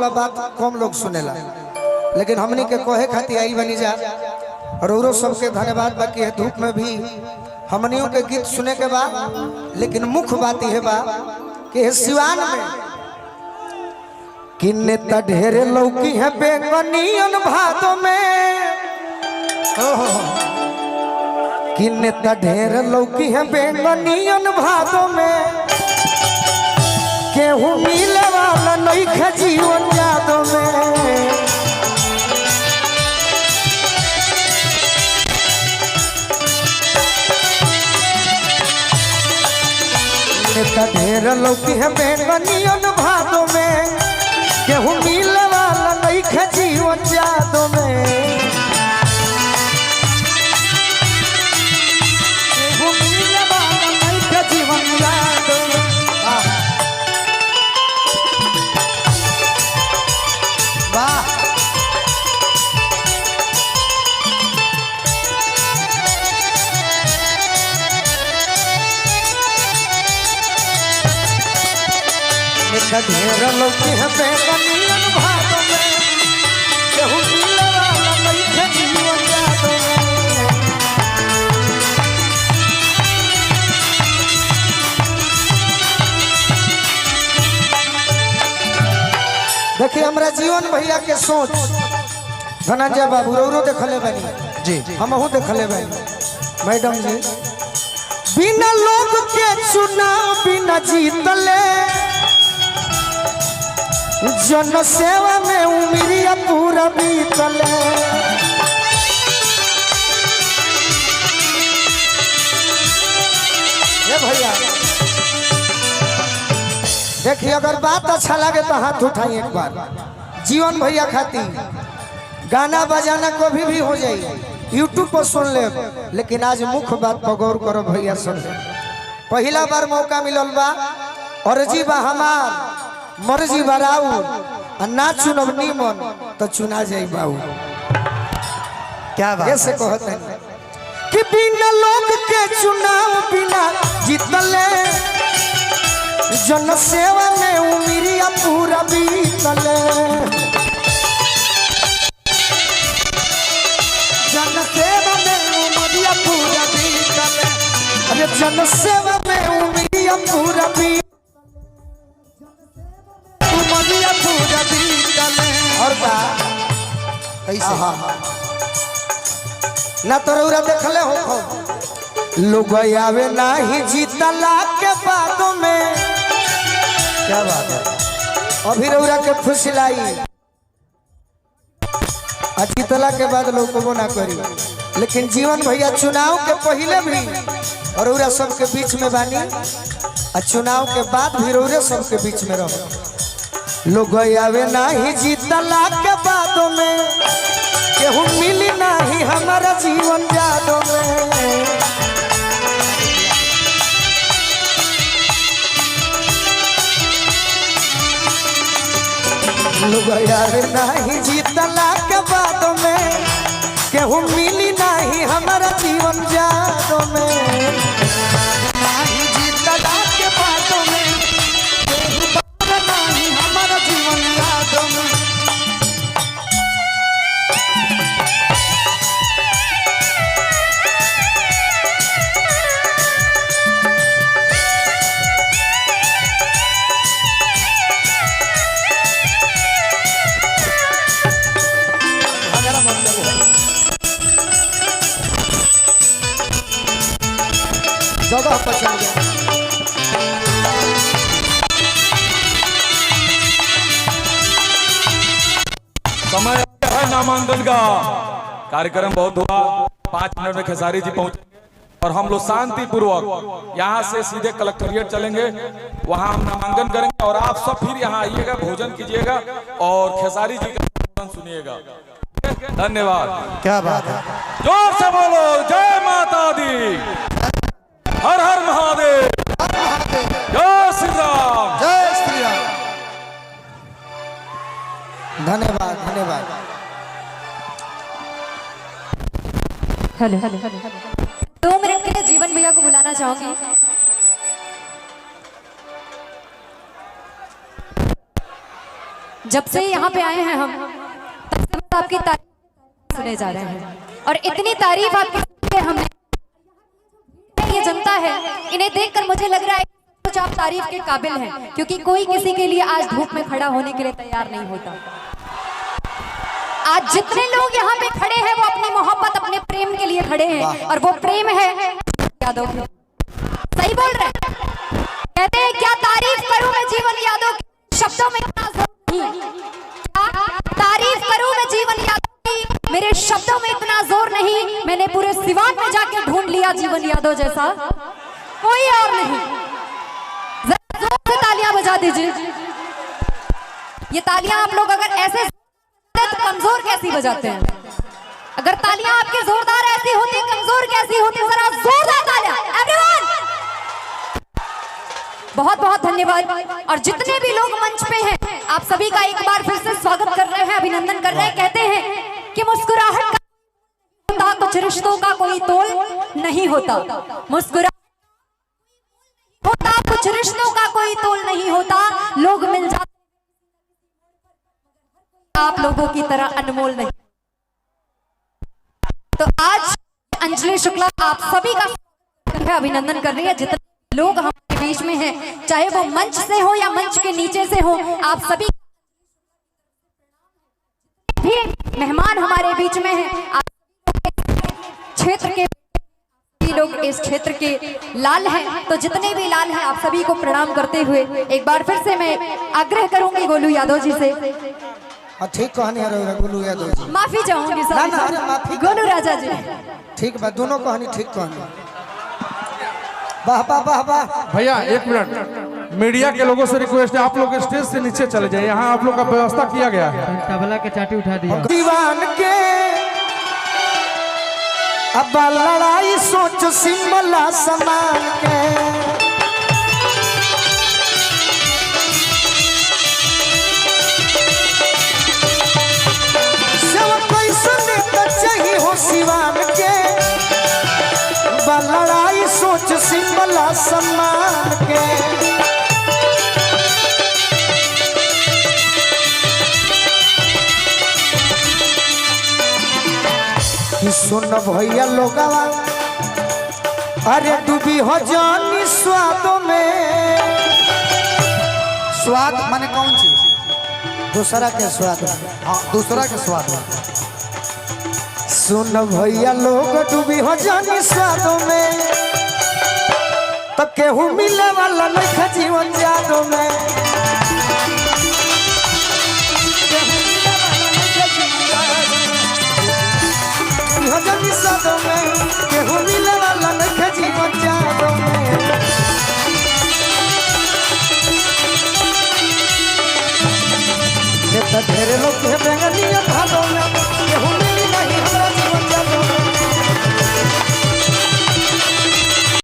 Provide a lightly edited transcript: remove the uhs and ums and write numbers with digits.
वाला बात कम लोग सुनेला, लेकिन हमनी के कहे खातिर आई बनी जा। और सबके धन्यवाद बाकी है। धूप में भी हमनियों के गीत सुने के बाद, लेकिन मुख्य बात यह बा कि सिवान में किन्ने त ढेरे लौकी है बेंगनियन भादों में, किन्ने त ढेर लौकी है बेंगनियन भादों में, केहू मिले वाला नहीं खे जीवन यादों में। ढेर लौकी है बेंगनियन भादों में, केहू मिले वाला नहीं खे जीवन यादों में, केहू मिले वाला नहीं खे जीवन यादों में। वाह ढेर लौकी है बेंगनियन भादों में, केहू मिले वाला नहीं खे जीवन यादों में। देखिए हमरा जीवन भैया के सोच, धनंजय बाबू रो देखले बनी जी, हमहू देखले बनी। मैडम जी बिना लोग के चुनाव बिना जीतले, जन सेवा में उमरिया पूरा बीतले। भैया देखिए, अगर बात अच्छा लगे तो हाथ उठाइए एक बार। जीवन भैया खाती गाना बजाना कभी भी हो जाए, यूट्यूब पर सुन ले, लेकिन आज मुख्य बात पर गौर करो भैया। सुन पहला बार मौका मिलल बा, और जी बा हमार मर्जी बराऊ ना चुनब नीमन तो चुना जाए बाबू। क्या बात ऐसे कहते हैं कि बिना लोग के चुनाव बिना जीतले, जन सेवा में उमरिया पूरा बीतले, जन सेवा में उमरिया पूरा बीतले, अरे जन सेवा में उमरिया पूरा बीतले। और ना तो रौरा देखले हो लोग आवे नहीं जीतला के बातों में। क्या बात है, अभी रौरा के फुसलाई जीतला के बाद लोग को ना करी, लेकिन जीवन भैया चुनाव के पहले भी और रौरा सबके बीच में बानी, और चुनाव के बाद भी रौरा सबके बीच में रहो। लोग आवे नहीं जीतला के बादों में, केहू मिली नहीं हमारा जीवन यादों में। लोग आवे नहीं जीतला के बादों में, केहू मिली नहीं हमारा जीवन यादों में। नहीं जीतला के बादों में, नहीं हमारा जीवन यादों में। जगह पर चल गया। समय है नामांकन का कार्यक्रम बहुत हुआ, 5 मिनट में खेसारी जी पहुंचे और हम लोग शांति पूर्वक यहाँ से सीधे कलेक्ट्रेट चलेंगे, वहाँ हम नामांकन करेंगे और आप सब फिर यहाँ आइएगा, भोजन कीजिएगा और खेसारी जी का भोजन सुनिएगा। धन्यवाद। क्या बात है, जोर से बोलो जय माता दी, हर हर महादेव, जय श्री राम, जय श्री राम। धन्यवाद धन्यवाद। हेलो 2 मिनट के लिए जीवन भैया को बुलाना चाहूंगी। जब से यहाँ पे आए हैं हम तब से बस आपकी तारीफ सुने जा रहे हैं और इतनी तारीफ आपकी सुनी है हमने। ये जनता है, इन्हें देखकर मुझे लग रहा है कुछ आप तारीफ के काबिल हैं, क्योंकि कोई किसी के लिए आज धूप में खड़ा होने के लिए तैयार नहीं होता। आज जितने लोग यहाँ पे खड़े हैं वो अपनी मोहब्बत अपने प्रेम के लिए खड़े हैं और वो प्रेम है यादव। सही बोल रहे हैं, कहते हैं क्या तारीफ करूं मैं जीवन यादव की, शब्दों में इतना जोर नहीं। क्या तारीफ करूं मैं जीवन यादव की, मेरे शब्दों में इतना जोर नहीं। मैंने पूरे सिवान में जाके ढूंढ लिया जीवन यादव जैसा कोई और नहीं। जरा जोर से तालियां बजा दीजिए। ये तालियां आप लोग अगर ऐसे तो कमजोर कैसी बजाते हैं? अगर तालियां आपकी जोरदार ऐसी होती, कमजोर कैसी होती? जरा जोरदार तालियां एवरीवन। बहुत बहुत धन्यवाद। और जितने भी लोग मंच पे हैं आप सभी का एक बार फिर से स्वागत कर रहे हैं, अभिनंदन कर रहे हैं। कहते हैं कि मुस्कुराहट का होता, कुछ रिश्तों का कोई तोल नहीं होता। मुस्कुराहट होता, कुछ रिश्तों का कोई तोल नहीं होता। लोग मिल जाते आप लोगों की तरह अनमोल नहीं। तो आज अंजलि शुक्ला आप सभी का अभिनंदन कर रही है। जितने लोग हमारे बीच में हैं, चाहे वो मंच से हो या मंच के नीचे से हो, आप सभी भी मेहमान हमारे बीच में हैं। आप क्षेत्र के लोग इस क्षेत्र के लाल हैं, तो जितने भी लाल हैं आप सभी को प्रणाम करते हुए एक बार फिर से मैं आग्रह करूंगी गोलू यादव जी से। ठीक कहानी है गोलू यादव जी, माफी चाहूंगी ना ना अरे माफी गोलू राजा जी। ठीक बा, दोनों कहानी ठीक कहानी। वाह वाह वाह वाह। भैया एक मिनट, मीडिया के लोगों से रिक्वेस्ट है, आप लोग स्टेज से नीचे चले जाए, यहाँ आप लोग का व्यवस्था किया गया है। तबला के चाटी उठा दिया। दीवान के अब लड़ाई सोच सिमला समान के, सिवान के लड़ाई सोच सिमला सम्मान के। सुन भैया लोगवा, अरे डूबी हो जानी स्वादों में। स्वाद माने कौन चीज? दूसरा के स्वाद। हाँ, दूसरा के स्वाद। सुन भैया लोग डूबी हो जानी स्वादों में, तो केहू मिले वाला नहीं जीवन यादों में। हो जानी स्वादों में, केहू मिले वाला नहीं जीवन यादों में। ढेर लोग